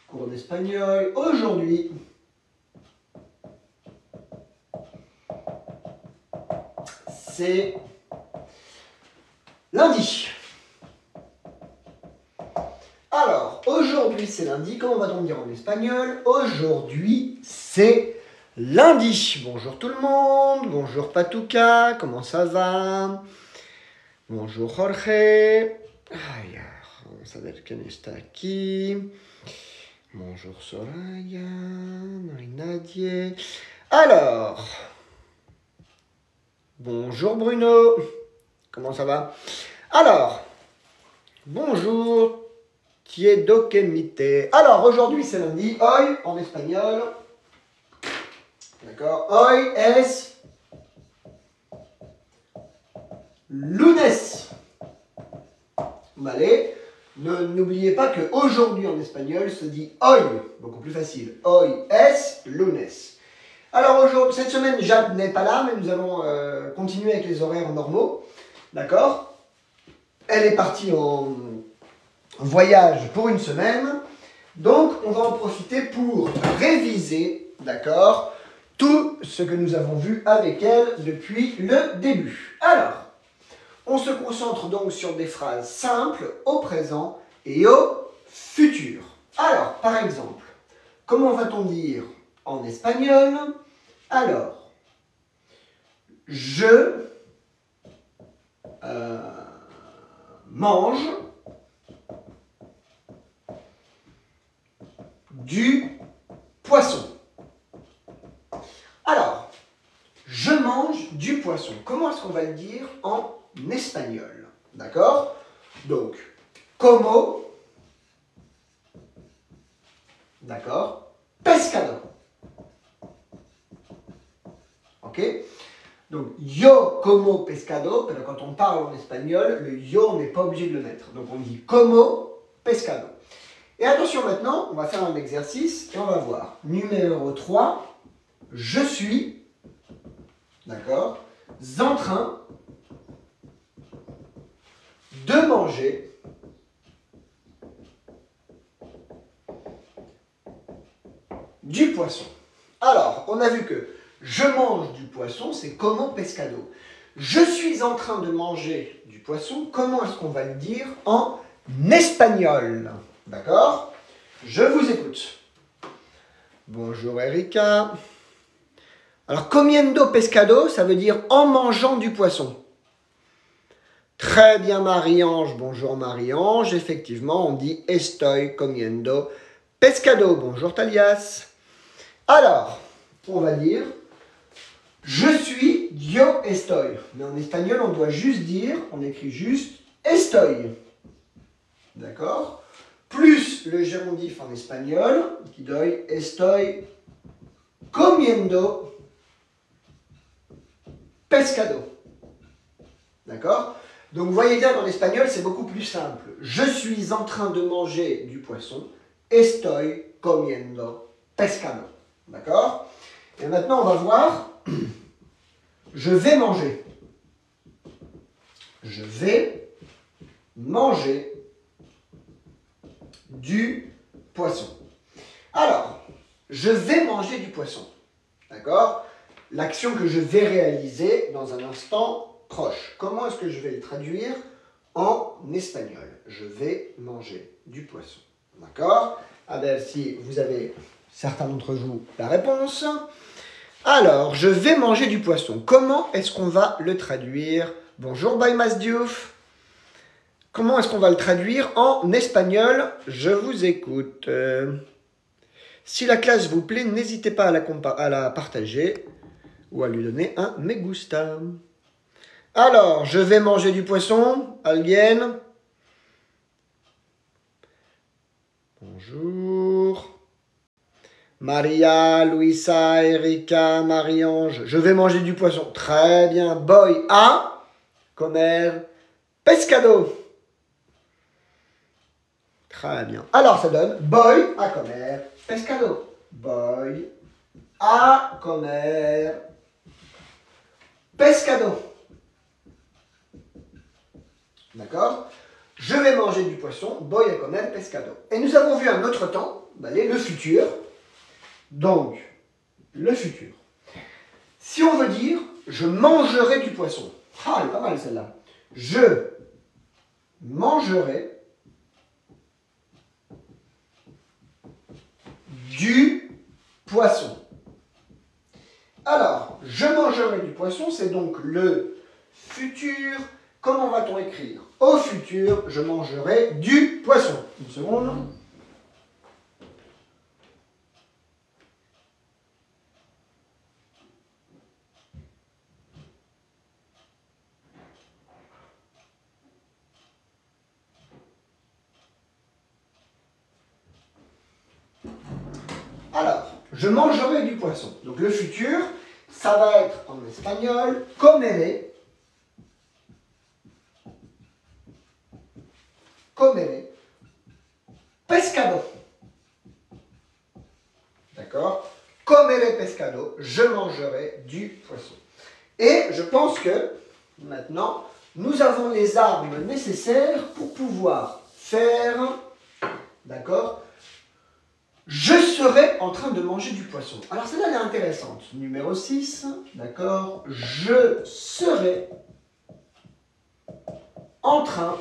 Cours d'espagnol. Aujourd'hui, c'est lundi. Alors, aujourd'hui c'est lundi. Comment va-t-on dire en espagnol? Aujourd'hui c'est lundi. Bonjour tout le monde. Bonjour Patuca. Comment ça va? Bonjour Jorge. Ay, vamos a ver quién está aquí. Bonjour Soraya. No hay nadie. Alors, bonjour Bruno. Comment ça va? Alors, bonjour. Tiedo Kemite. Alors, aujourd'hui c'est lundi. Hoy en espagnol. D'accord. Hoy es lunes. Vale. N'oubliez pas que aujourd'hui en espagnol se dit hoy. Beaucoup plus facile. Hoy es lunes. Alors, aujourd'hui, cette semaine, Jade n'est pas là, mais nous allons continuer avec les horaires normaux. D'accord. Elle est partie en voyage pour une semaine. Donc, on va en profiter pour réviser, d'accord, tout ce que nous avons vu avec elle depuis le début. Alors, on se concentre donc sur des phrases simples au présent et au futur. Alors, par exemple, comment va-t-on dire en espagnol? Alors, je mange du poisson. Alors, je mange du poisson. Comment est-ce qu'on va le dire en espagnol? D'accord? Donc, como, d'accord, pescado. Ok? Donc, yo como pescado, mais quand on parle en espagnol, le yo, on n'est pas obligé de le mettre. Donc, on dit como pescado. Et attention maintenant, on va faire un exercice et on va voir. Numéro 3, je suis, d'accord, en train de manger du poisson. Alors, on a vu que je mange du poisson, c'est como pescado. Je suis en train de manger du poisson, comment est-ce qu'on va le dire en espagnol? D'accord? Je vous écoute. Bonjour Erika. Alors, comiendo pescado, ça veut dire en mangeant du poisson. Très bien Marie-Ange. Bonjour Marie-Ange. Effectivement, on dit estoy comiendo pescado. Bonjour Talias. Alors, on va dire je suis, yo estoy. Mais en espagnol, on doit juste dire, on écrit juste estoy. D'accord? Plus le gérondif en espagnol, qui doy estoy comiendo pescado. D'accord? Donc, vous voyez bien, dans l'espagnol, c'est beaucoup plus simple. Je suis en train de manger du poisson. Estoy comiendo pescado. D'accord? Et maintenant, on va voir. Je vais manger. Je vais manger du poisson. Alors, je vais manger du poisson. D'accord? L'action que je vais réaliser dans un instant proche. Comment est-ce que je vais le traduire en espagnol? Je vais manger du poisson. D'accord? Ah ben, si vous avez, certains d'entre vous, la réponse. Alors, je vais manger du poisson. Comment est-ce qu'on va le traduire? Bonjour Baymas Diouf. Comment est-ce qu'on va le traduire en espagnol? Je vous écoute. Si la classe vous plaît, n'hésitez pas à la partager ou à lui donner un me gusta. Alors, je vais manger du poisson. Alguien? Bonjour. Maria, Luisa, Erika, Marie-Ange. Je vais manger du poisson. Très bien. Voy a comer pescado. Très bien. Alors, ça donne voy a comer pescado. Voy a comer pescado. D'accord? Je vais manger du poisson, voy a comer pescado. Et nous avons vu un autre temps, le futur. Donc, le futur. Si on veut dire, je mangerai du poisson. Ah, elle est pas mal celle-là. Je mangerai du poisson. Alors, je mangerai du poisson, c'est donc le futur. Comment va-t-on écrire? Au futur, je mangerai du poisson. Une seconde. Alors, je mangerai du poisson. Donc le futur, ça va être en espagnol, comeré. Comeré pescado. D'accord? Comeré pescado, je mangerai du poisson. Et je pense que maintenant, nous avons les armes nécessaires pour pouvoir faire, d'accord? Je serai en train de manger du poisson. Alors celle-là, elle est intéressante. Numéro 6, d'accord? Je serai en train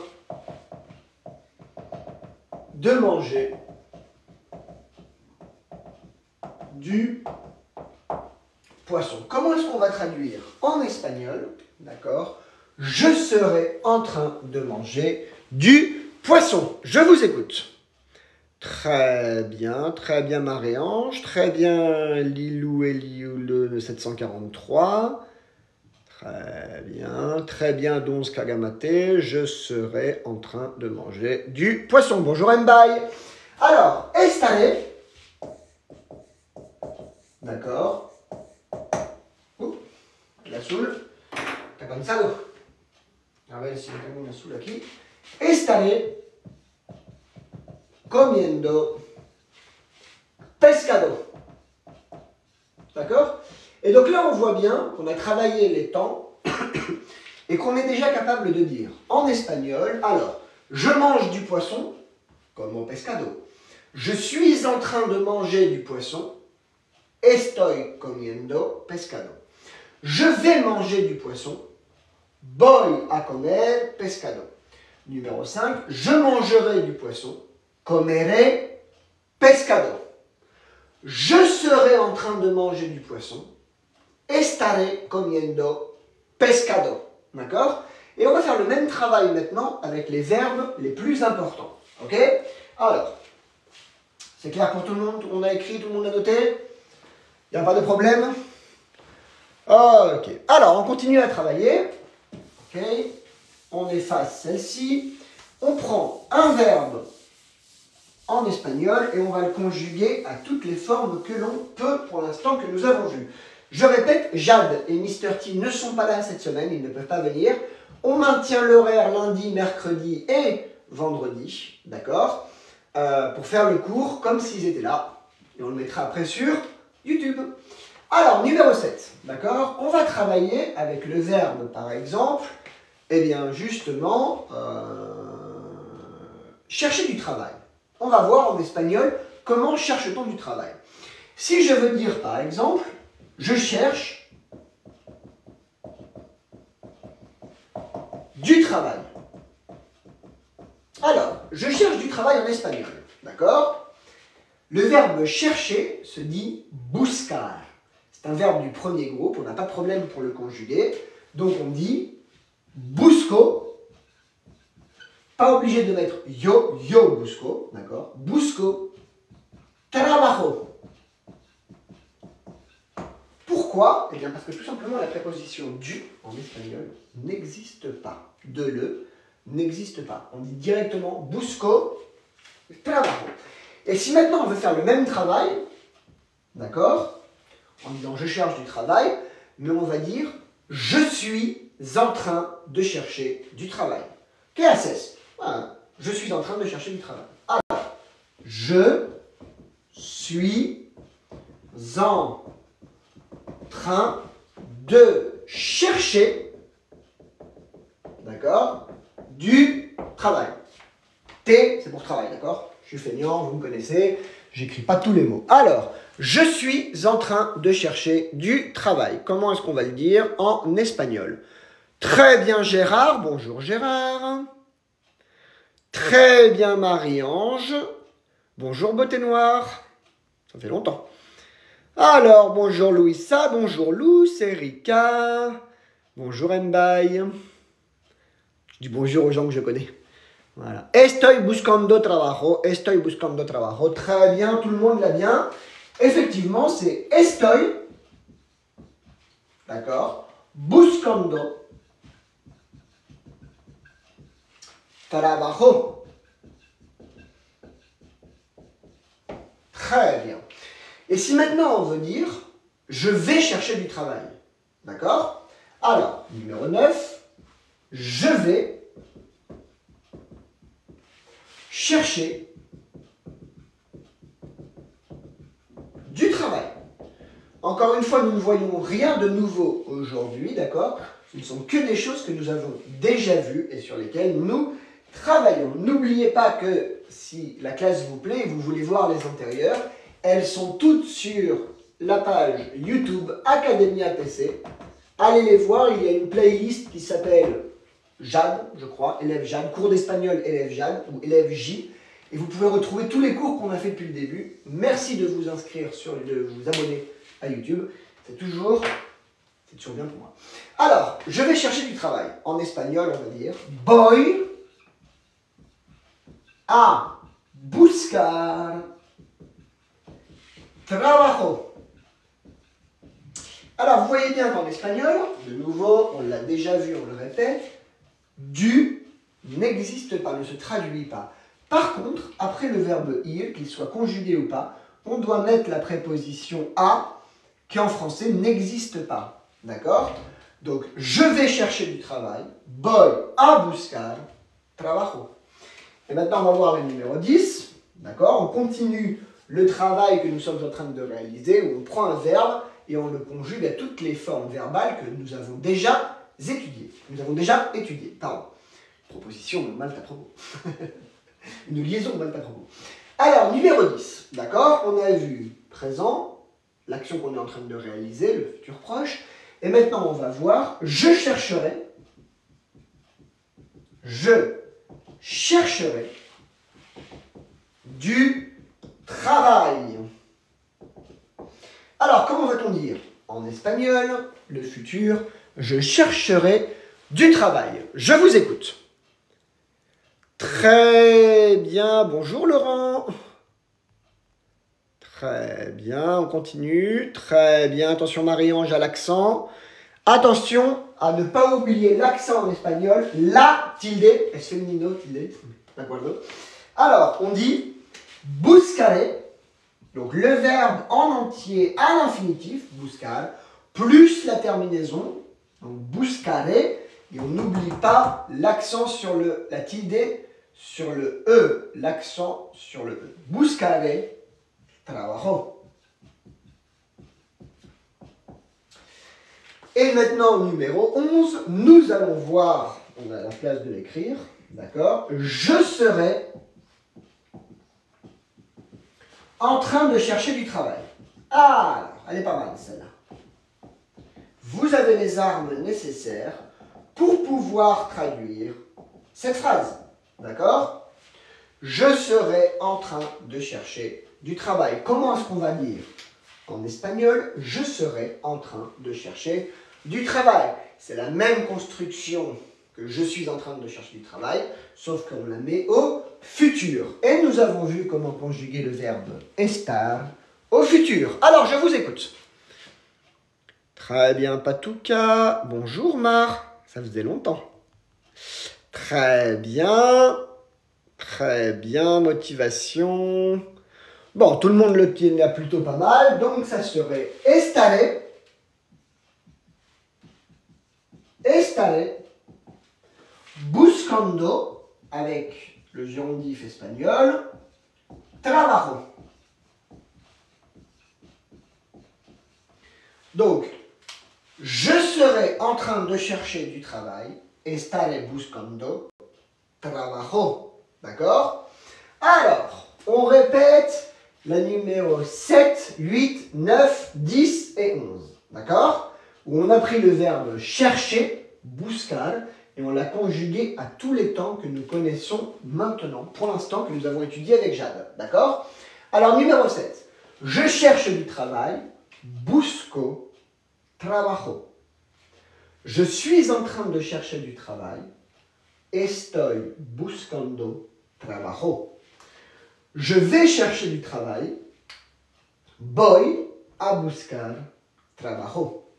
de manger du poisson. Comment est-ce qu'on va traduire en espagnol? D'accord? Je serai en train de manger du poisson. Je vous écoute. Très bien Marie-Ange, très bien Lilou et Lioule 743. Très bien Donz Kagamate, je serai en train de manger du poisson. Bonjour Mbaye. Alors, estaré. D'accord. La soule. Cansado. A ver si tengo una soule aquí. Estaré comiendo pescado. D'accord? Et donc là, on voit bien qu'on a travaillé les temps et qu'on est déjà capable de dire en espagnol, alors, je mange du poisson, comme au pescado. Je suis en train de manger du poisson, estoy comiendo pescado. Je vais manger du poisson, voy a comer pescado. Numéro 5, je mangerai du poisson, comeré pescado. Je serai en train de manger du poisson, estaré comiendo pescado. D'accord? Et on va faire le même travail maintenant avec les verbes les plus importants. Ok? Alors, c'est clair pour tout le monde? Tout le monde a écrit, tout le monde a noté? Il n'y a pas de problème? Ok. Alors, on continue à travailler. Ok? On efface celle-ci. On prend un verbe en espagnol et on va le conjuguer à toutes les formes que l'on peut pour l'instant que nous avons vues. Je répète, Jade et Mr. T ne sont pas là cette semaine, ils ne peuvent pas venir. On maintient l'horaire lundi, mercredi et vendredi, d'accord, pour faire le cours comme s'ils étaient là. Et on le mettra après sur YouTube. Alors, numéro 7, d'accord, on va travailler avec le verbe, par exemple, eh bien, justement, chercher du travail. On va voir en espagnol comment cherche-t-on du travail. Si je veux dire, par exemple, je cherche du travail. Alors, je cherche du travail en espagnol, d'accord? Le verbe chercher se dit buscar. C'est un verbe du premier groupe, on n'a pas de problème pour le conjuguer. Donc on dit busco, pas obligé de mettre yo busco, d'accord? Busco trabajo. Pourquoi? Eh bien parce que tout simplement la préposition du en espagnol n'existe pas. De le n'existe pas. On dit directement busco trabajo. Et si maintenant on veut faire le même travail, d'accord, en disant je cherche du travail, mais on va dire je suis en train de chercher du travail. ¿Qué haces? Voilà. Je suis en train de chercher du travail. Alors, je suis en train de chercher, d'accord, du travail. T, c'est pour travail, d'accord? Je suis feignant, vous me connaissez, j'écris pas tous les mots. Alors, je suis en train de chercher du travail. Comment est-ce qu'on va le dire en espagnol? Très bien Gérard, bonjour Gérard. Très bien Marie-Ange, bonjour Beauté Noire. Ça fait longtemps. Alors, bonjour Louisa, bonjour Lou, c'est Rika. Bonjour Mbaye. Je dis bonjour aux gens que je connais. Voilà. Estoy buscando trabajo, estoy buscando trabajo. Très bien, tout le monde l'a bien. Effectivement, c'est estoy. D'accord. Buscando trabajo. Très bien. Et si maintenant on veut dire je vais chercher du travail. D'accord? Alors, numéro 9, je vais chercher du travail. Encore une fois, nous ne voyons rien de nouveau aujourd'hui, d'accord? Ce ne sont que des choses que nous avons déjà vues et sur lesquelles nous travaillons. N'oubliez pas que si la classe vous plaît et vous voulez voir les antérieures, elles sont toutes sur la page YouTube Academia PC. Allez les voir, il y a une playlist qui s'appelle Jade, je crois, élève Jade, cours d'espagnol élève Jade ou élève J. Et vous pouvez retrouver tous les cours qu'on a fait depuis le début. Merci de vous inscrire, de vous abonner à YouTube. C'est toujours bien pour moi. Alors, je vais chercher du travail. En espagnol, on va dire voy a buscar trabajo. Alors, vous voyez bien qu'en espagnol, de nouveau, on l'a déjà vu, on le répète, du n'existe pas, ne se traduit pas. Par contre, après le verbe ir, qu'il soit conjugué ou pas, on doit mettre la préposition a, qui en français n'existe pas. D'accord? Donc, je vais chercher du travail. Voy a buscar trabajo. Et maintenant, on va voir le numéro 10. D'accord? On continue le travail que nous sommes en train de réaliser, où on prend un verbe et on le conjugue à toutes les formes verbales que nous avons déjà étudiées. Pardon. Proposition mal à propos. Une liaison mal à propos. Alors, numéro 10. D'accord? On a vu présent, l'action qu'on est en train de réaliser, le futur proche. Et maintenant, on va voir je chercherai du travail. Alors, comment va-t-on dire? En espagnol, le futur, je chercherai du travail. Je vous écoute. Très bien, bonjour Laurent. Très bien, on continue. Très bien, attention Marie-Ange à l'accent. Attention à ne pas oublier l'accent en espagnol, la tilde, es femenino tilde, d'accord. Alors, on dit buscaré, donc le verbe en entier à l'infinitif, buscar, plus la terminaison, donc buscaré, et on n'oublie pas l'accent sur la tilde, sur le E, l'accent sur le E. Buscaré, trabajo. Et maintenant, numéro 11, nous allons voir, on a la place de l'écrire, d'accord? Je serai en train de chercher du travail. Ah, elle est pas mal celle-là. Vous avez les armes nécessaires pour pouvoir traduire cette phrase, d'accord? Je serai en train de chercher du travail. Comment est-ce qu'on va dire? En espagnol, je serai en train de chercher du travail. C'est la même construction que je suis en train de chercher du travail, sauf qu'on la met au futur. Et nous avons vu comment conjuguer le verbe estar au futur. Alors, je vous écoute. Très bien, Patouka. Bonjour, Mar. Ça faisait longtemps. Très bien. Très bien, motivation. Bon, tout le monde le tient là plutôt pas mal, donc ça serait estaré. Estaré buscando, avec le gérondif espagnol, trabajo. Donc, je serai en train de chercher du travail, estaré buscando trabajo. D'accord? Alors, on répète la numéro 7, 8, 9, 10 et 11. D'accord? Où on a pris le verbe chercher, buscar, et on l'a conjugué à tous les temps que nous connaissons maintenant, pour l'instant, que nous avons étudié avec Jade. D'accord? Alors, numéro 7. Je cherche du travail, busco trabajo. Je suis en train de chercher du travail, estoy buscando trabajo. Je vais chercher du travail, voy a buscar trabajo.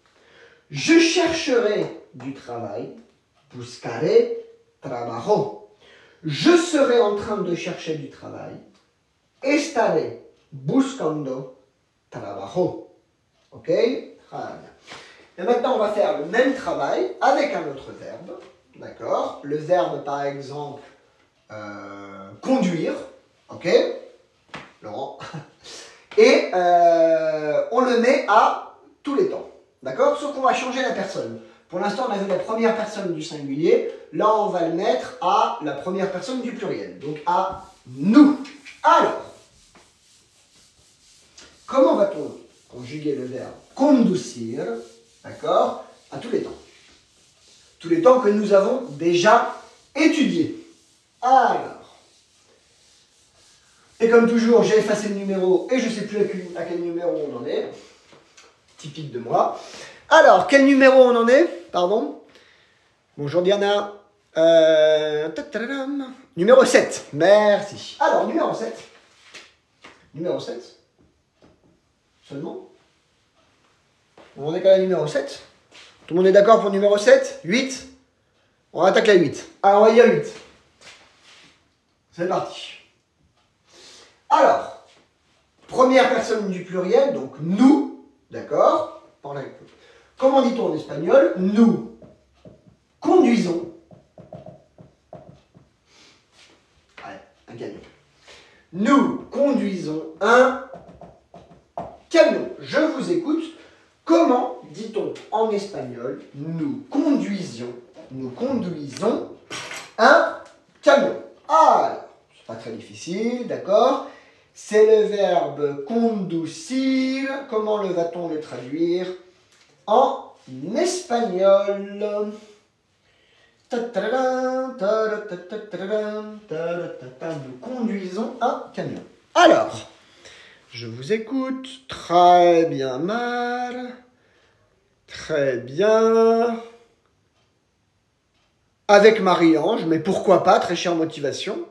Je chercherai du travail, buscaré trabajo. Je serai en train de chercher du travail, estaré buscando trabajo. Ok? Très bien. Et maintenant, on va faire le même travail avec un autre verbe. D'accord? Le verbe, par exemple, conduire. Ok? Laurent. Et on le met à tous les temps. D'accord? Sauf qu'on va changer la personne. Pour l'instant, on a vu la première personne du singulier. Là, on va le mettre à la première personne du pluriel. Donc, à nous. Alors, comment va-t-on conjuguer le verbe conducir, d'accord, à tous les temps? Tous les temps que nous avons déjà étudiés. Alors, et comme toujours, j'ai effacé le numéro et je ne sais plus à quel numéro on en est. Typique de moi. Alors, quel numéro on en est? Pardon. Bonjour Diana. Numéro 7. Merci. Alors, numéro 7. Numéro 7. Seulement. On est quand même numéro 7. Tout le monde est d'accord pour numéro 7? 8. On attaque la 8. Alors, on va dire 8. C'est parti. Alors, première personne du pluriel, donc nous, d'accord? Comment dit-on en espagnol? Nous conduisons un camion. Nous conduisons un camion. Je vous écoute. Comment dit-on en espagnol? Nous conduisons un camion. Alors, c'est pas très difficile, d'accord? C'est le verbe conducir. Comment va-t-on le traduire en espagnol? Nous conduisons un camion. Alors, je vous écoute. Très bien, Mar. Très bien. Avec Marie-Ange, mais pourquoi pas, très chère motivation.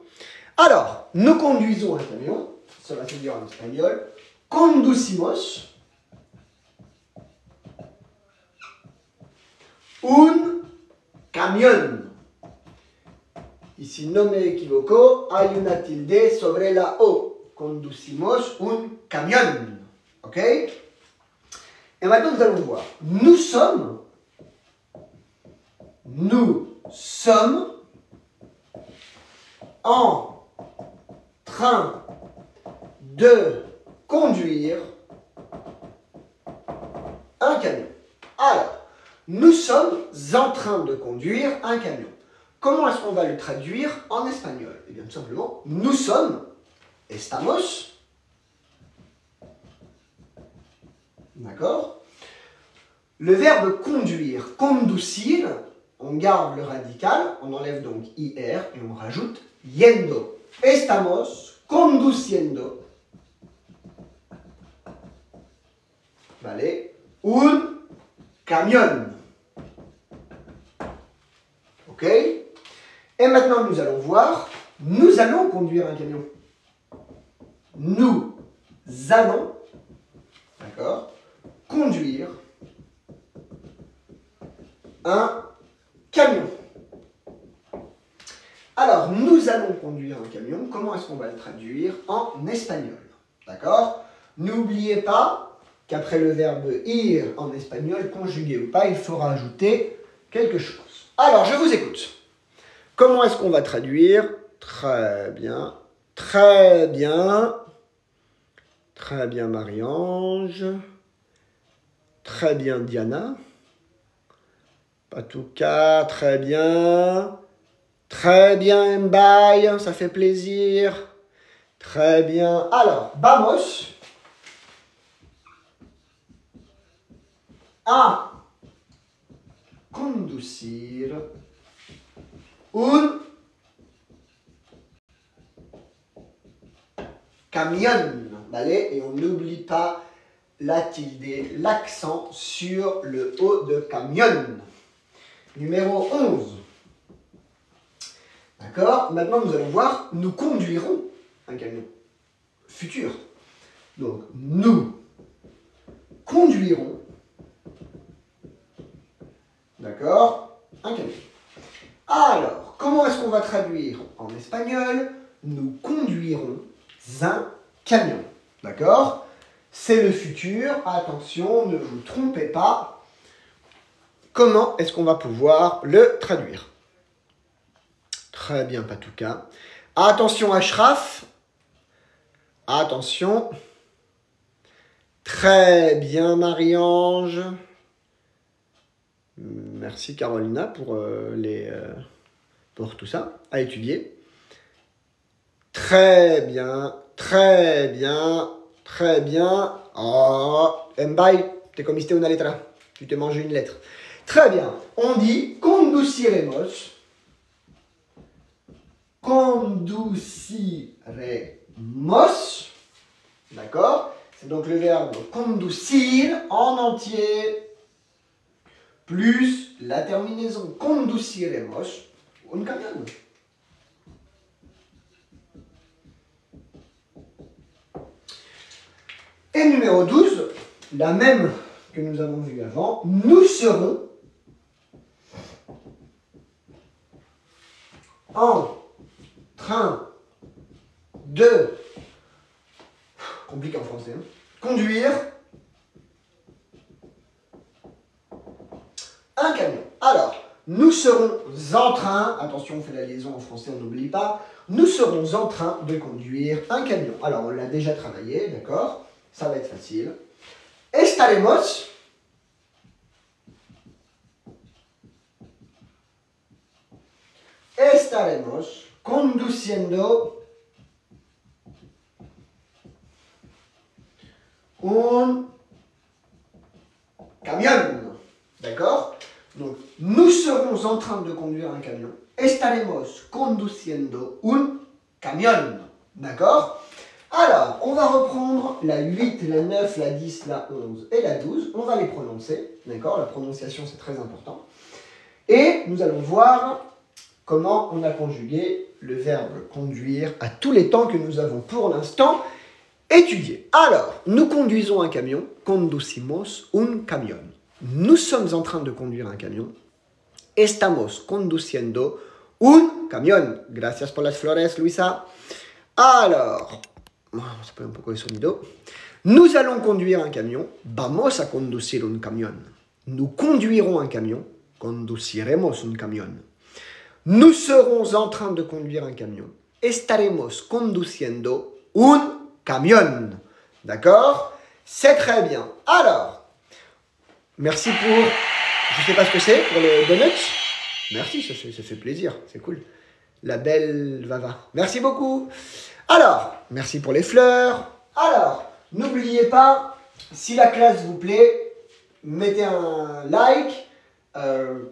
Alors, nous conduisons un camion. Ça va se dire en espagnol. Conducimos un camión. Ici, no me equivoco, hay una tilde sobre la O. Conducimos un camión. Ok? Et maintenant, nous allons voir. Nous sommes en train de conduire un camion. Alors, nous sommes en train de conduire un camion. Comment est-ce qu'on va le traduire en espagnol? Eh bien, tout simplement, nous sommes, estamos, d'accord? Le verbe conduire, conducir, on garde le radical, on enlève donc IR et on rajoute yendo. Estamos conduciendo, vale, un camión. Ok? Et maintenant, nous allons voir, nous allons conduire un camion. Nous allons, d'accord, conduire un camion. Alors, nous allons conduire un camion. Comment est-ce qu'on va le traduire en espagnol? D'accord? N'oubliez pas qu'après le verbe ir en espagnol, conjugué ou pas, il faut rajouter quelque chose. Alors, je vous écoute. Comment est-ce qu'on va traduire? Très bien. Très bien. Très bien, Marie-Ange. Très bien, Diana. En tout cas, très bien. Très bien, Mbaye, ça fait plaisir. Très bien. Alors, vamos a conducir un camion. Vale? Et on n'oublie pas la tilde, l'accent sur le haut de camion. Numéro 11. D'accord? Maintenant, nous allons voir, nous conduirons un camion. Futur. Donc, nous conduirons, d'accord, un camion. Alors, comment est-ce qu'on va traduire en espagnol? Nous conduirons un camion. D'accord? C'est le futur. Attention, ne vous trompez pas. Comment est-ce qu'on va pouvoir le traduire? Très bien, Patouka. Attention, Ashraf. Attention. Très bien, Marie-Ange. Merci, Carolina, pour tout ça à étudier. Très bien, très bien, très bien. Oh, Mbaye, te comiste una letra. Tu t'es mangé une lettre. Très bien. On dit conduciremos. Conduciremos. D'accord? C'est donc le verbe conducir en entier, plus la terminaison conduciremos, un camion. Et numéro 12, la même que nous avons vue avant, nous serons en train de, compliqué en français, hein, conduire un camion. Alors, nous serons en train, attention on fait la liaison en français, on n'oublie pas, nous serons en train de conduire un camion. Alors on l'a déjà travaillé, d'accord? Ça va être facile. Estaremos. Estaremos conduciendo un camion. D'accord? Donc, nous serons en train de conduire un camion. Estaremos conduciendo un camion. D'accord? Alors, on va reprendre la 8, la 9, la 10, la 11 et la 12. On va les prononcer. D'accord? La prononciation, c'est très important. Et nous allons voir comment on a conjugué le verbe conduire à tous les temps que nous avons pour l'instant étudiés. Alors, nous conduisons un camion. Conducimos un camión. Nous sommes en train de conduire un camion. Estamos conduciendo un camión. Gracias por las flores, Luisa. Alors, ça peut un poco de sonido. Nous allons conduire un camion. Vamos a conducir un camión. Nous conduirons un camion. Conduciremos un camión. Nous serons en train de conduire un camion. Estaremos conduciendo un camión. D'accord? C'est très bien. Alors, merci pour... Je ne sais pas ce que c'est, pour les donuts. Merci, ça fait plaisir. C'est cool. La belle Vava. Merci beaucoup. Alors, merci pour les fleurs. Alors, n'oubliez pas, si la classe vous plaît, mettez un like.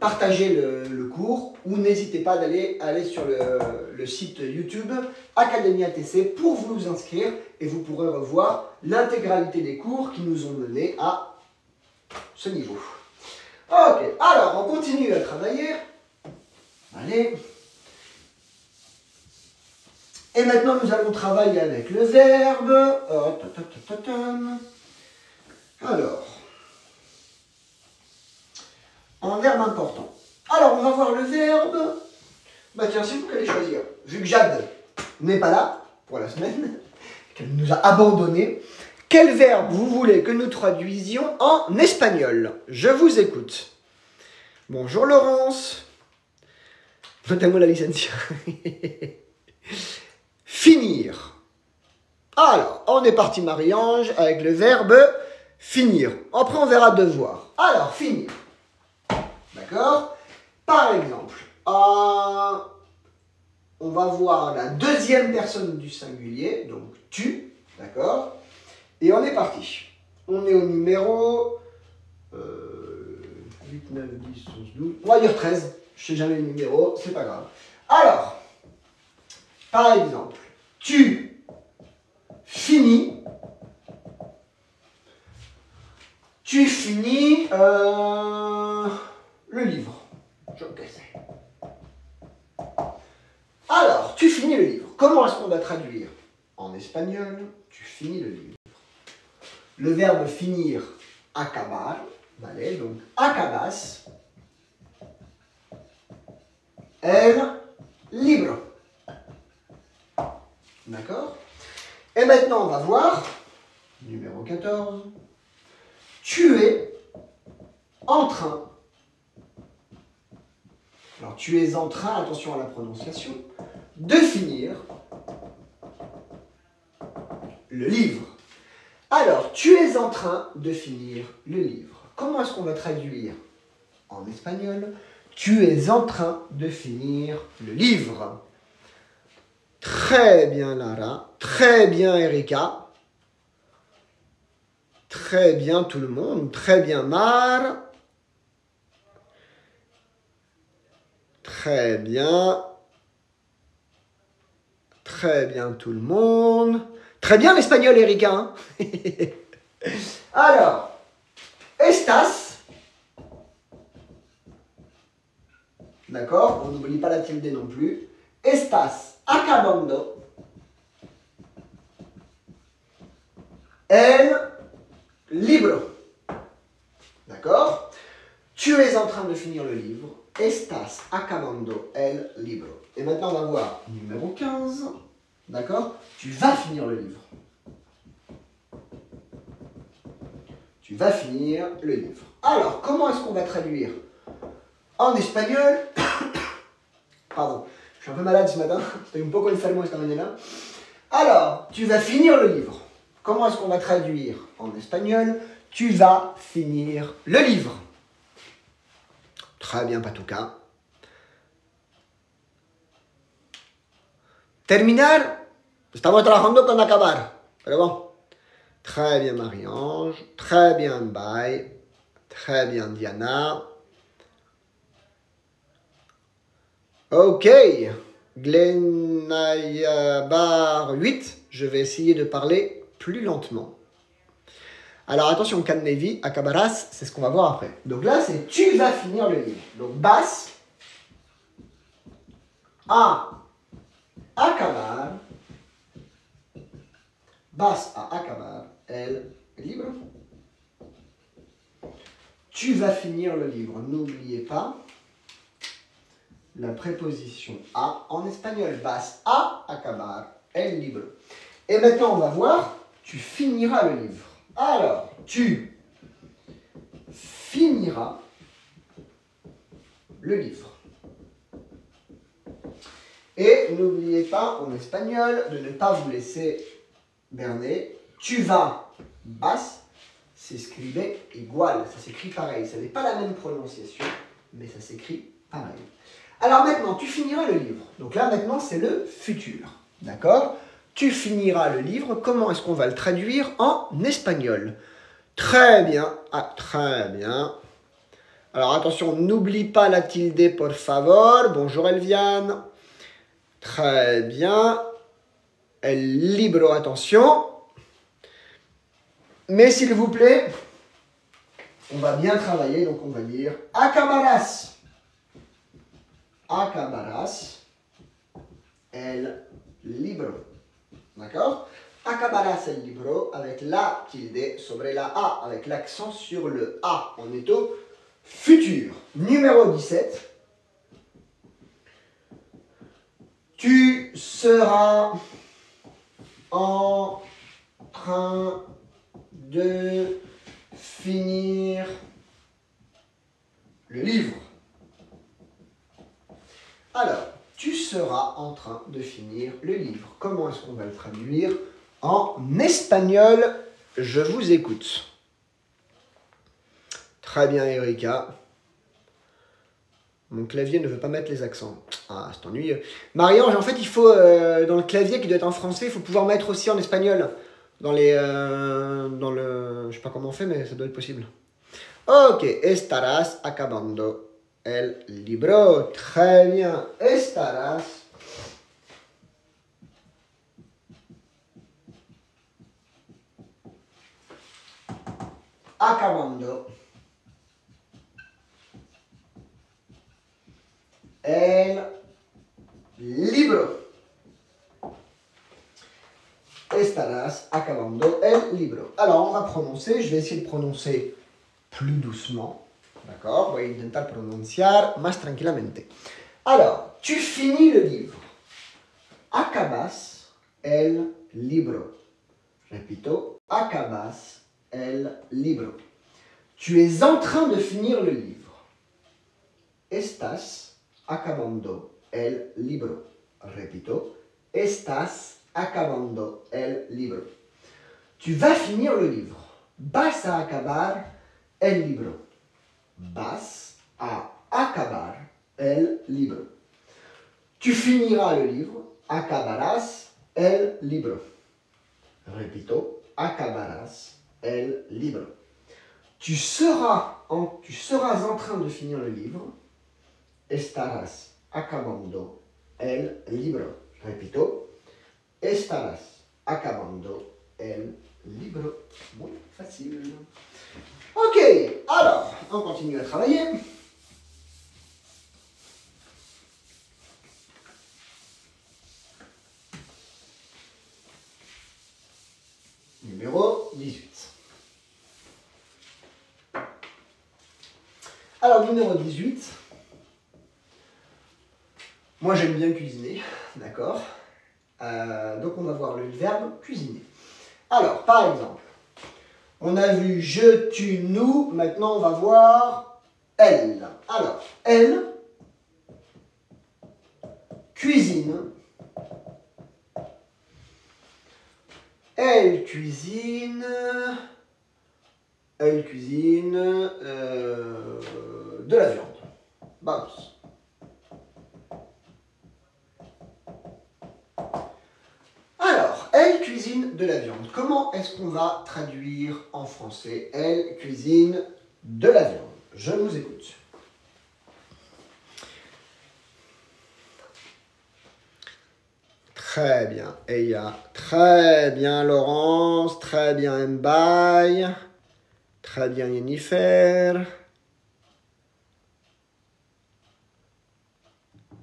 Partagez le cours ou n'hésitez pas d'aller sur le site YouTube Academia TC pour vous inscrire et vous pourrez revoir l'intégralité des cours qui nous ont menés à ce niveau. Ok, alors on continue à travailler. Allez. Et maintenant nous allons travailler avec le verbe. Alors. Un verbe important. Alors, on va voir le verbe. Bah tiens, c'est vous qui allez choisir. Vu que Jade n'est pas là pour la semaine, qu'elle nous a abandonnés, quel verbe vous voulez que nous traduisions en espagnol? Je vous écoute. Bonjour Laurence. Notez-moi la licencia. Finir. Alors, on est parti Marie-Ange avec le verbe finir. Après, on verra devoir. Alors, finir. D'accord? Par exemple, on va voir la deuxième personne du singulier, donc tu, d'accord? Et on est parti. On est au numéro 8, 9, 10, 11, 12, on va dire 13. Je sais jamais le numéro, c'est pas grave. Alors, par exemple, tu finis le livre. Alors, tu finis le livre. Comment est-ce qu'on va traduire? En espagnol, tu finis le livre. Le verbe finir, acabar, vale, donc acabas el libro. D'accord? Et maintenant, on va voir, numéro 14, tu es en train. Alors, tu es en train, attention à la prononciation, de finir le livre. Alors, tu es en train de finir le livre. Comment est-ce qu'on va traduire en espagnol? Tu es en train de finir le livre. Très bien, Lara. Très bien, Erika. Très bien, tout le monde. Très bien, Mar. Très bien. Très bien, tout le monde. Très bien l'espagnol, Erika. Hein. Alors, estas. D'accord? On n'oublie pas la tilde non plus. Estás acabando el libro. D'accord? Tu es en train de finir le livre. Estás acabando el libro. Et maintenant, on va voir numéro 15. D'accord? Tu vas finir le livre. Tu vas finir le livre. Alors, comment est-ce qu'on va traduire en espagnol? Pardon, je suis un peu malade ce matin. Estoy un poco enfermo esta mañana. Alors, tu vas finir le livre. Comment est-ce qu'on va traduire en espagnol? Tu vas finir le livre. Très bien, Patuca. Terminar. Estamos trabajando con acabar. Pero bon. Très bien, Marie-Ange. Très bien, Bye. Très bien, Diana. Ok. Glenayabar 8. Je vais essayer de parler plus lentement. Alors attention, Can Navy, acabarás, c'est ce qu'on va voir après. Donc là, c'est tu vas finir le livre. Donc vas a acabar. Vas a acabar el libro. Tu vas finir le livre. N'oubliez pas la préposition a en espagnol. Vas a acabar el libro. Et maintenant, on va voir, tu finiras le livre. Alors, tu finiras le livre. Et n'oubliez pas, en espagnol, de ne pas vous laisser berner. Tu vas, vas, s'écrivait igual. Ça s'écrit pareil. Ça n'est pas la même prononciation, mais ça s'écrit pareil. Alors maintenant, tu finiras le livre. Donc là, maintenant, c'est le futur. D'accord? Tu finiras le livre. Comment est-ce qu'on va le traduire en espagnol? Très bien. Ah, très bien. Alors attention, n'oublie pas la tilde, por favor. Bonjour Elviane. Très bien. El libro, attention. Mais s'il vous plaît, on va bien travailler. Donc on va dire acabarás. Acabarás el libro. D'accord? Acabarás el libro avec la tilde sobre la A, avec l'accent sur le A. On est au futur. Numéro 17. Tu seras en train de finir le livre. Alors, tu seras en train de finir le livre. Comment est-ce qu'on va le traduire en espagnol? Je vous écoute. Très bien, Erika. Mon clavier ne veut pas mettre les accents. Ah, c'est ennuyeux. Marie-Ange, en fait, il faut, dans le clavier qui doit être en français, il faut pouvoir mettre aussi en espagnol. Dans les... dans le... Je sais pas comment on fait, mais ça doit être possible. Ok, estarás acabando el libro. Très bien. Estarás acabando el libro. Estarás acabando el libro. Alors, on va prononcer, je vais essayer de prononcer plus doucement. D'accord? Voy a intentar pronunciar más tranquilamente. Alors, tu finis le livre. Acabas el libro. Repito, acabas el libro. Tu es en train de finir le livre. Estás acabando el libro. Repito, estás acabando el libro. Tu vas finir le livre. Vas a acabar el libro. Vas a acabar el libro. Tu finiras le livre. Acabarás el libro. Repito, acabarás el libro. Tu seras en train de finir le livre. Estarás acabando el libro. Repito, estarás acabando el libro. Muy facile. Ok, alors, on continue à travailler. Numéro 18. Alors, numéro 18. Moi, j'aime bien cuisiner, d'accord? Donc, on va voir le verbe cuisiner. Alors, par exemple, on a vu je, tu, nous. Maintenant, on va voir elle. Alors, elle cuisine. Elle cuisine. Elle cuisine de la viande. Vamos. Alors, elle cuisine de la viande. Comment est-ce qu'on va traduire en français? Elle cuisine de la viande. Je vous écoute. Très bien, Eya. Très bien, Laurence. Très bien, Mbaye. Très bien, Jennifer.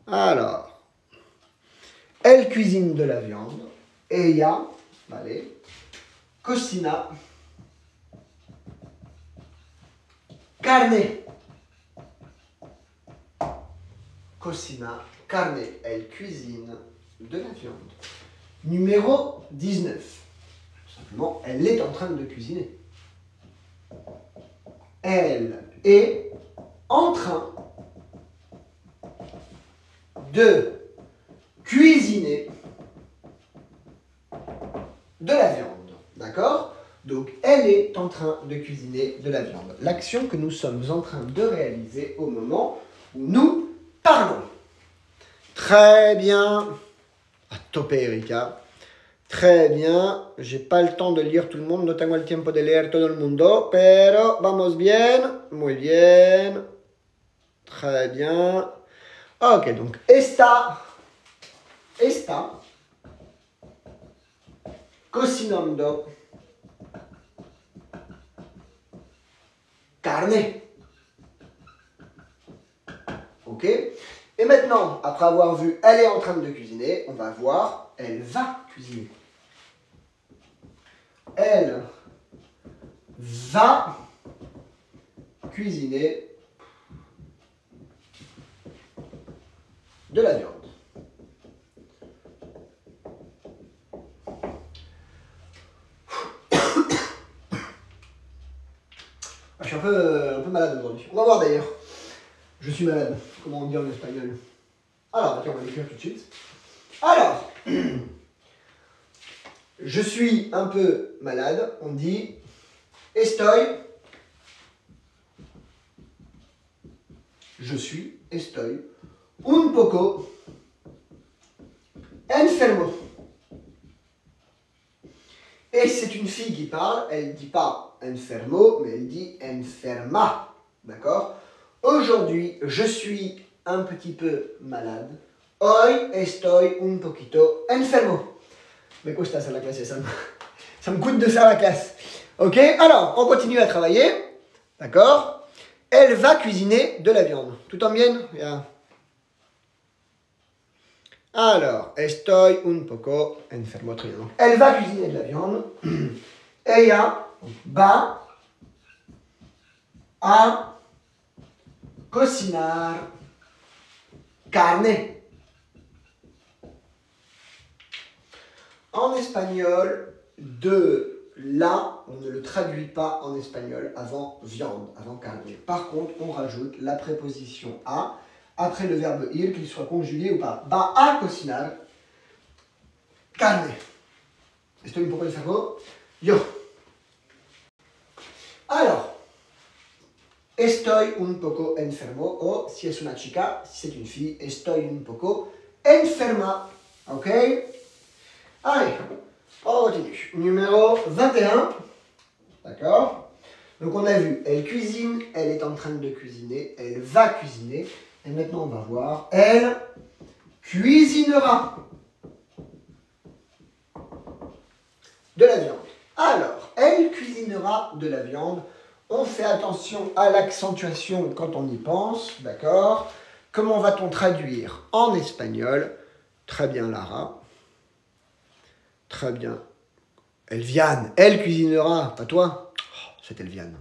Alors, elle cuisine de la viande. Ella, vale, cocina carne. Cocina carne. Elle cuisine de la viande. Numéro 19. Tout simplement, elle est en train de cuisiner. Elle est en train de cuisiner de la viande. D'accord? Donc, elle est en train de cuisiner de la viande. L'action que nous sommes en train de réaliser au moment où nous parlons. Très bien. A tope, Erika. Très bien. J'ai pas le temps de lire tout le monde. No tengo el tiempo de leer todo el mundo. Pero vamos bien. Muy bien. Très bien. Ok, donc está cocinando carne. Ok? Et maintenant, après avoir vu elle est en train de cuisiner, on va voir elle va cuisiner. Elle va cuisiner de la viande. Je suis un peu malade aujourd'hui. On va voir d'ailleurs. Je suis malade. Comment on dit en espagnol? Alors, tiens, on va l'écrire tout de suite. Alors, je suis un peu malade. On dit estoy je suis, estoy, un poco enfermo. Et c'est une fille qui parle, elle ne dit pas enfermo, mais elle dit enferma. D'accord? Aujourd'hui, je suis un petit peu malade. Hoy estoy un poquito enfermo. Me cuesta hacer la clase, ça me coûte de faire la classe. Ok? Alors, on continue à travailler. D'accord? Elle va cuisiner de la viande. Tout en bien? Yeah. Alors, estoy un poco enfermo. Elle va cuisiner de la viande. Ella va a cocinar carne. En espagnol, de là, on ne le traduit pas en espagnol avant viande, avant carne. Par contre, on rajoute la préposition a après le verbe ir, qu'il soit conjugué ou pas. Va a cocinar carne. Estoy un poco enfermo. Yo. Alors, estoy un poco enfermo, o si es una chica, si c'est une fille, estoy un poco enferma. Ok? Allez, on continue. Numéro 21. D'accord? Donc on a vu, elle cuisine, elle est en train de cuisiner, elle va cuisiner. Et maintenant on va voir, elle cuisinera de la viande. Alors, elle cuisinera de la viande. On fait attention à l'accentuation quand on y pense, d'accord? Comment va-t-on traduire en espagnol? Très bien, Lara. Très bien. Elviane, elle cuisinera, pas toi. Oh, c'est Elviane.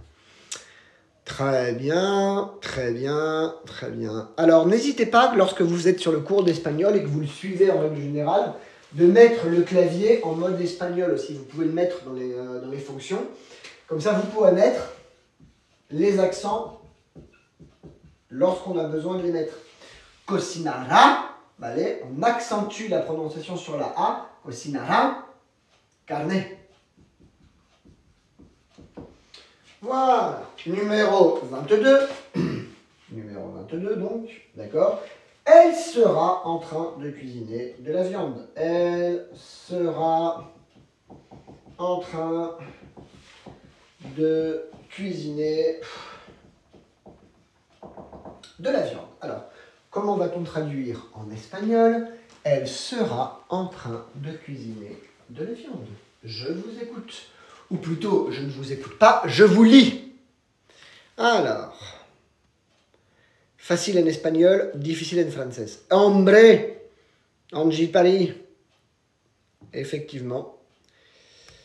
Très bien, très bien, très bien. Alors, n'hésitez pas, lorsque vous êtes sur le cours d'espagnol et que vous le suivez en règle générale, de mettre le clavier en mode espagnol aussi. Vous pouvez le mettre dans les fonctions. Comme ça, vous pourrez mettre les accents lorsqu'on a besoin de les mettre. Cocinara, allez, on accentue la prononciation sur la A. Cocinara, carne. Voilà, numéro 22. Numéro 22 donc, d'accord. Elle sera en train de cuisiner de la viande. Elle sera en train de cuisiner de la viande. Alors, comment va-t-on traduire en espagnol? Elle sera en train de cuisiner de la viande. Je vous écoute. Ou plutôt, je ne vous écoute pas, je vous lis. Alors, facile en espagnol, difficile en français. Hombre, Angie Paris. Effectivement,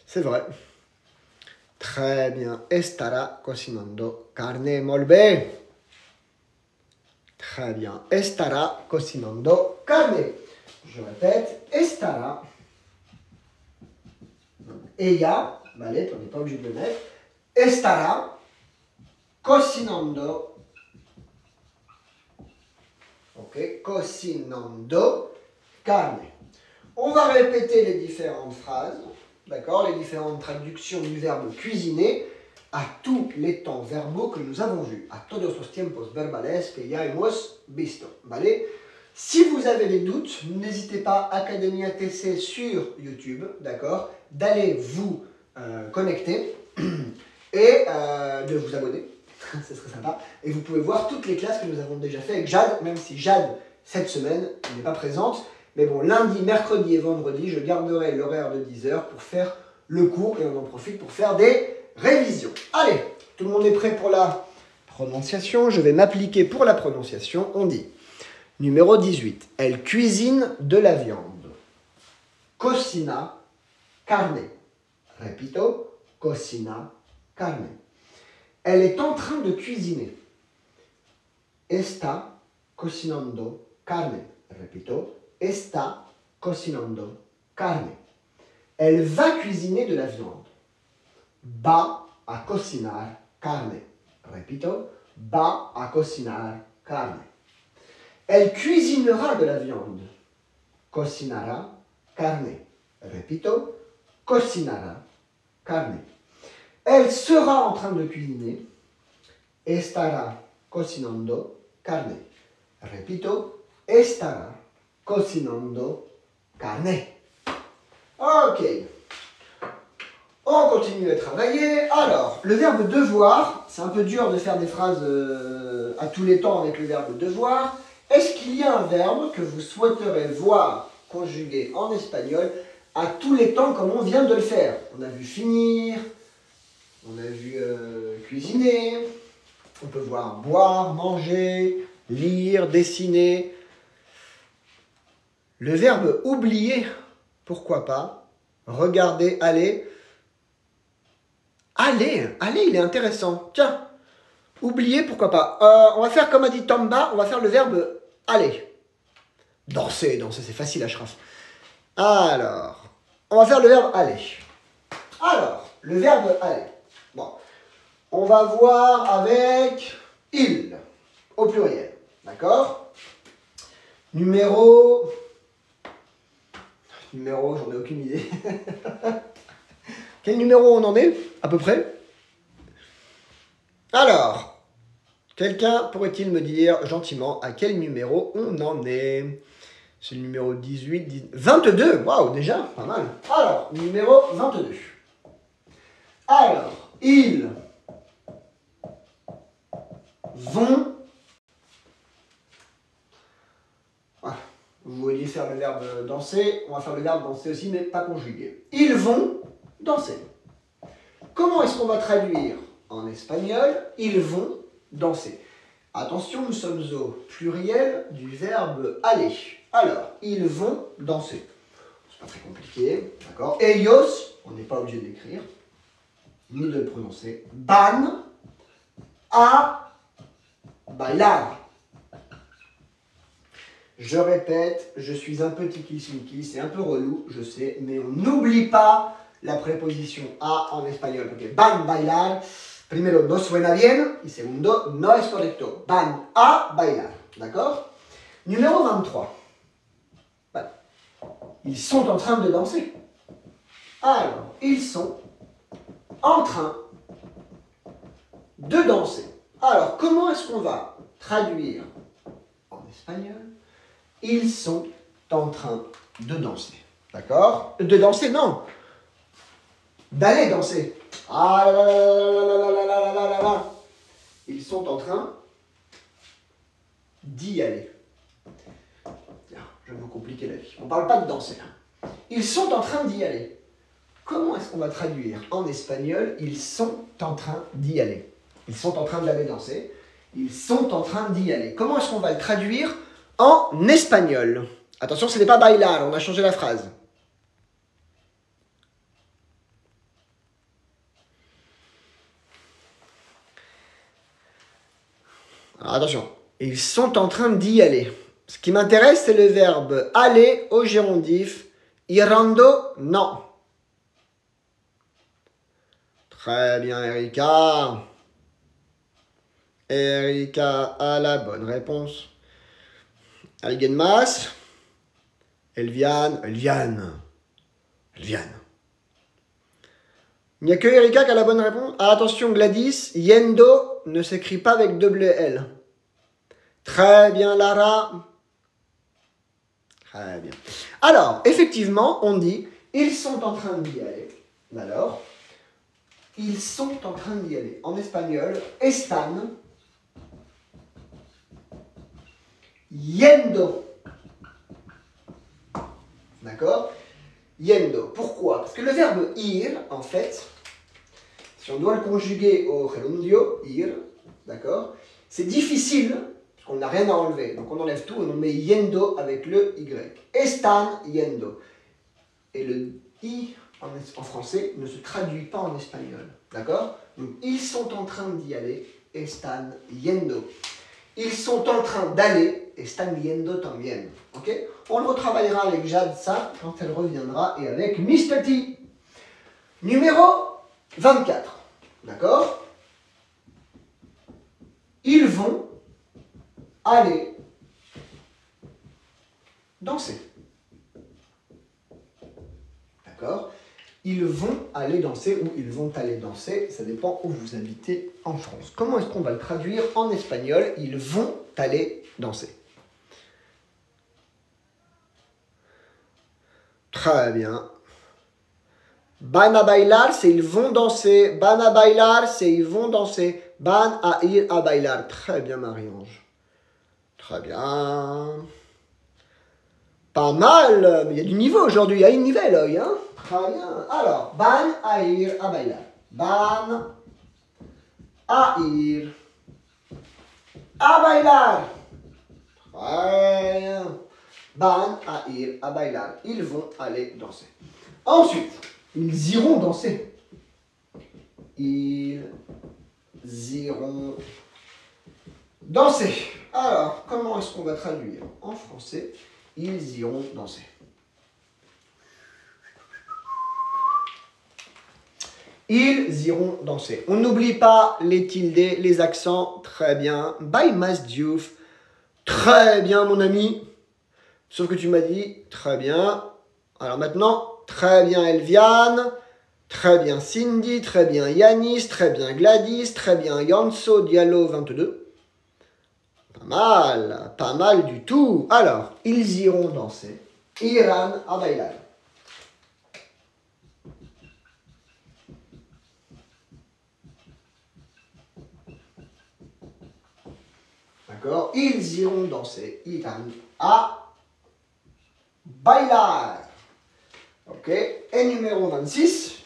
c'est vrai. Très bien. Estará cocinando carne, molt bé. Très bien. Estará cocinando carne. Je répète, estará. Ella, vale, on n'est pas obligé de le mettre. Estará cocinando. Ok, cocinando carne. On va répéter les différentes phrases, d'accord, les différentes traductions du verbe cuisiner à tous les temps verbaux que nous avons vus, a todos los tiempos verbales que ya hemos visto, vale? Si vous avez des doutes, n'hésitez pas, Academia TC sur YouTube, d'accord, d'aller vous connecter et de vous abonner, ce serait sympa. Et vous pouvez voir toutes les classes que nous avons déjà fait avec Jade, même si Jade, cette semaine, n'est pas présente. Mais bon, lundi, mercredi et vendredi, je garderai l'horaire de 10h pour faire le cours et on en profite pour faire des révisions. Allez, tout le monde est prêt pour la prononciation. Je vais m'appliquer pour la prononciation. On dit, numéro 18, elle cuisine de la viande. Cocina carne. Repito, cocina carne. Elle est en train de cuisiner. Está cocinando carne. Repito, está cocinando carne. Elle va cuisiner de la viande. Va a cocinar carne. Repito, va a cocinar carne. Elle cuisinera de la viande. Cocinará carne. Repito, cocinará carne. Elle sera en train de cuisiner. Estará cocinando carne. Repito, estará cocinando carne. Ok. On continue à travailler. Alors, le verbe devoir, c'est un peu dur de faire des phrases à tous les temps avec le verbe devoir. Est-ce qu'il y a un verbe que vous souhaiterez voir conjugué en espagnol à tous les temps comme on vient de le faire? On a vu finir, on a vu cuisiner, on peut voir boire, manger, lire, dessiner. Le verbe oublier, pourquoi pas? Regarder, aller. Aller, il est intéressant. Tiens, oublier, pourquoi pas. On va faire comme a dit Tamba, on va faire le verbe aller. Danser, c'est facile, Ashraf. Alors, on va faire le verbe aller. Alors, le verbe aller. Bon, on va voir avec il, au pluriel. D'accord? Numéro, j'en ai aucune idée. Quel numéro on en est, à peu près? Alors, quelqu'un pourrait-il me dire gentiment à quel numéro on en est? C'est le numéro 18, 22, waouh, déjà, pas mal. Alors, numéro 22. Alors, ils vont... Voilà. Vous vouliez faire le verbe danser, on va faire le verbe danser aussi, mais pas conjugué. Ils vont danser. Comment est-ce qu'on va traduire en espagnol? Ils vont danser. Attention, nous sommes au pluriel du verbe aller. Alors, ils vont danser. C'est pas très compliqué, d'accord? Ellos, on n'est pas obligé d'écrire, ni de le prononcer. Van a bailar. Je répète, je suis un petit kiss-mickey, c'est un peu relou, je sais, mais on n'oublie pas la préposition a en espagnol. Porque van bailar, primero no suena bien, y segundo no es correcto. Van a bailar, d'accord? Numéro 23. Voilà. Ils sont en train de danser. Alors, ils sont en train de danser. Alors, comment est-ce qu'on va traduire en espagnol? Ils sont en train de danser. D'accord? De danser, non. D'aller danser. Ah là là là là là là là là là. Ils sont en train d'y aller. Je vais vous compliquer la vie. On ne parle pas de danser. Hein. Ils sont en train d'y aller. Comment est-ce qu'on va traduire en espagnol? Ils sont en train d'y aller. Ils sont en train d'aller danser. Ils sont en train d'y aller. Comment est-ce qu'on va le traduire en espagnol? Attention, ce n'est pas bailar, on a changé la phrase. Alors, attention, ils sont en train d'y aller. Ce qui m'intéresse, c'est le verbe aller au gérondif. Irando, non. Très bien, Erika. Erika a la bonne réponse. Alguien más? Elviane. Il n'y a que Erika qui a la bonne réponse. Ah, attention, Gladys, yendo ne s'écrit pas avec double L. Très bien, Lara. Très bien. Alors, effectivement, on dit ils sont en train d'y aller. Alors, ils sont en train d'y aller. En espagnol, están yendo. D'accord? Yendo. Pourquoi? Parce que le verbe ir, en fait, si on doit le conjuguer au gerundio, ir, d'accord, c'est difficile, parce qu'on n'a rien à enlever. Donc on enlève tout et on met yendo avec le y. Están yendo. Et le i en français ne se traduit pas en espagnol. D'accord? Donc ils sont en train d'y aller. Están yendo. Ils sont en train d'aller. Están yendo también. Ok? On le retravaillera avec Jade, ça, quand elle reviendra, et avec Mr. T. Numéro 24. D'accord? Ils vont aller danser. D'accord? ils vont aller danser ou ils vont aller danser, ça dépend où vous habitez en France. Comment est-ce qu'on va le traduire en espagnol? Ils vont aller danser. Très bien. Van a bailar, c'est ils vont danser. Van a bailar, c'est ils vont danser. Van a ir a bailar. Très bien, Marie-Ange. Très bien. Pas mal. Il y a du niveau aujourd'hui. Il y a une niveau, hein. Très bien. Alors, van a ir a bailar. Van a ir a bailar. Très bien. Van a ir a bailar. Ils vont aller danser. Ensuite, ils iront danser. Ils iront danser. Alors, comment est-ce qu'on va traduire en français? Ils iront danser. Ils iront danser. On n'oublie pas les tildes, les accents. Très bien. By Masdiouf. Très bien, mon ami. Sauf que tu m'as dit très bien. Alors maintenant, très bien Elviane. Très bien Cindy. Très bien Yanis. Très bien Gladys. Très bien Yanso Diallo 22. Pas mal du tout. Alors, ils iront danser. Irán a bailar. D'accord? Ils iront danser. Irán a bailar. Ok? Et numéro 26.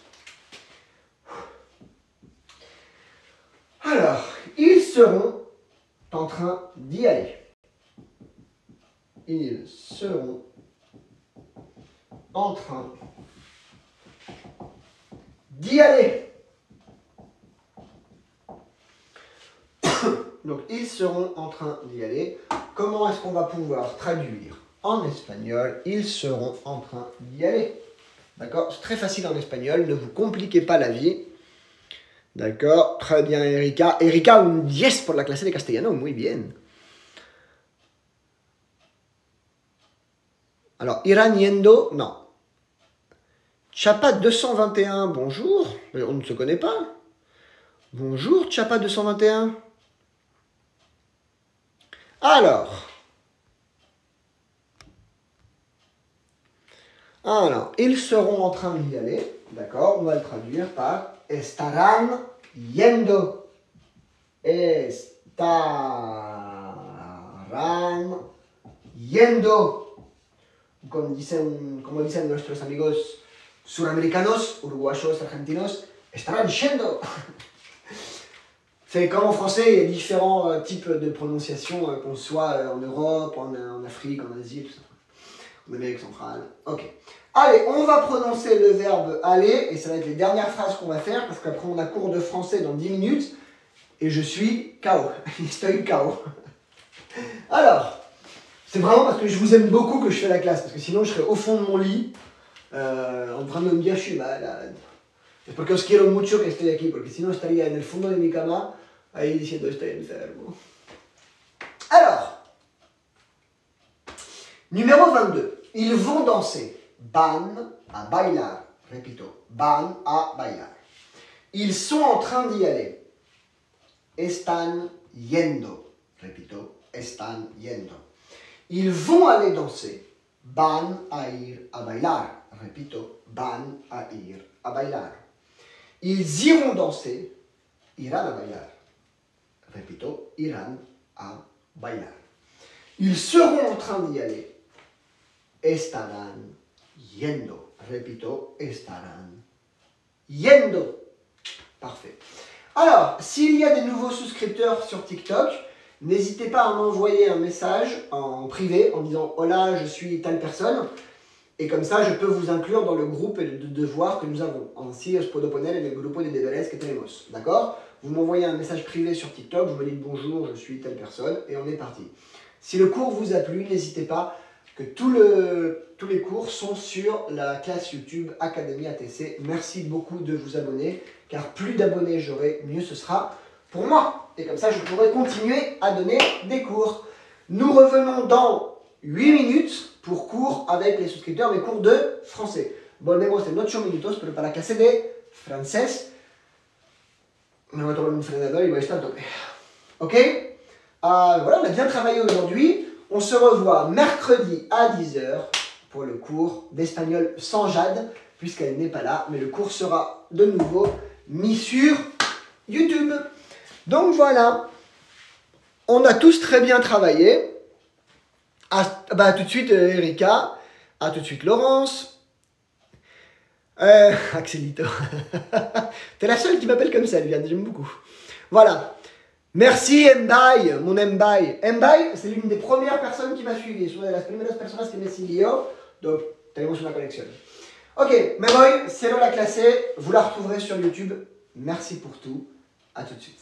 Alors, ils seront en train d'y aller. Ils seront en train d'y aller. Donc, ils seront en train d'y aller. Comment est-ce qu'on va pouvoir traduire en espagnol? Ils seront en train d'y aller. D'accord? C'est très facile en espagnol. Ne vous compliquez pas la vie. D'accord? Très bien, Erika. Erika, un 10 pour la clase de castellano. Muy bien. Alors, irán yendo, non. Chapa 221, bonjour. On ne se connaît pas. Bonjour, Chapa 221. Alors, ils seront en train d'y aller. D'accord? On va le traduire par estarán yendo. Estarán yendo. Como dicen nuestros amigos suramericanos, uruguayos, argentinos, estarán yendo. C'est comme en français, il y a différents types de prononciation, qu'on soit en Europe, en Afrique, en Asie, tout ça. En Amérique centrale. Ok. Allez, on va prononcer le verbe aller, et ça va être les dernières phrases qu'on va faire, parce qu'après on a cours de français dans 10 minutes, et je suis KO. Estoy KO. Alors, c'est vraiment parce que je vous aime beaucoup que je fais la classe, parce que sinon je serais au fond de mon lit, en train de me dire je suis malade. Es porque os quiero mucho que estoy aquí, porque si no estaría en el fondo de mi cama, ahí diciendo estoy enfermo. Alors, numéro 22. Ils vont danser. Van a bailar. Repito, van a bailar. Ils sont en train d'y aller. Están yendo. Repito, están yendo. Ils vont aller danser. Van a ir a bailar. Repito, van a ir a bailar. Ils iront danser. Irán a bailar. Repito, irán a bailar. Ils seront en train d'y aller. Estarán yendo. Repito, estarán yendo. Parfait. Alors, s'il y a des nouveaux souscripteurs sur TikTok, n'hésitez pas à m'envoyer un message en privé en disant « Hola, je suis telle personne ». Et comme ça, je peux vous inclure dans le groupe de devoirs que nous avons. Ainsi, os puedo poner en el grupo de deberes que tenemos. D'accord? Vous m'envoyez un message privé sur TikTok, vous me dites « Bonjour, je suis telle personne » et on est parti. Si le cours vous a plu, n'hésitez pas que tous les cours sont sur la classe YouTube Académie ATC. Merci beaucoup de vous abonner, car plus d'abonnés j'aurai, mieux ce sera pour moi. Et comme ça, je pourrai continuer à donner des cours. Nous revenons dans 8 minutes pour cours avec les souscripteurs, mes cours de français. Volvemos en 8 minutos, pero para clase de francés me voy a tomar un frenador y voy a estar a tope. Ok? Voilà, on a bien travaillé aujourd'hui. On se revoit mercredi à 10h pour le cours d'espagnol sans Jade, puisqu'elle n'est pas là, mais le cours sera de nouveau mis sur YouTube. Donc voilà, on a tous très bien travaillé. À tout de suite Erika, à tout de suite Laurence, Axelito. T'es la seule qui m'appelle comme ça, Eliane, j'aime beaucoup. Voilà. Merci Mbai, mon Mbai. Mbai, c'est l'une des premières personnes qui m'a suivi. Es una de las primeras personas que me siguió. Donc, tenemos una conexión. Ok, me voy, cierro la clase. Vous la retrouverez sur YouTube. Merci pour tout. À tout de suite.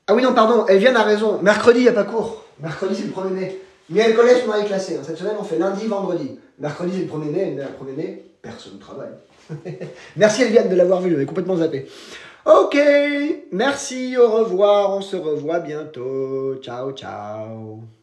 Ah oui, non, pardon, Elviane a raison. Mercredi, il n'y a pas cours. Mercredi, c'est le 1er mai. Miércoles, on a les classés. Cette semaine, on fait lundi, vendredi. Mercredi, c'est le 1er mai. Et le 1er mai, personne ne travaille. Merci Elviane de l'avoir vu, j'avais complètement zappé. Ok, merci, au revoir, on se revoit bientôt. Ciao, ciao.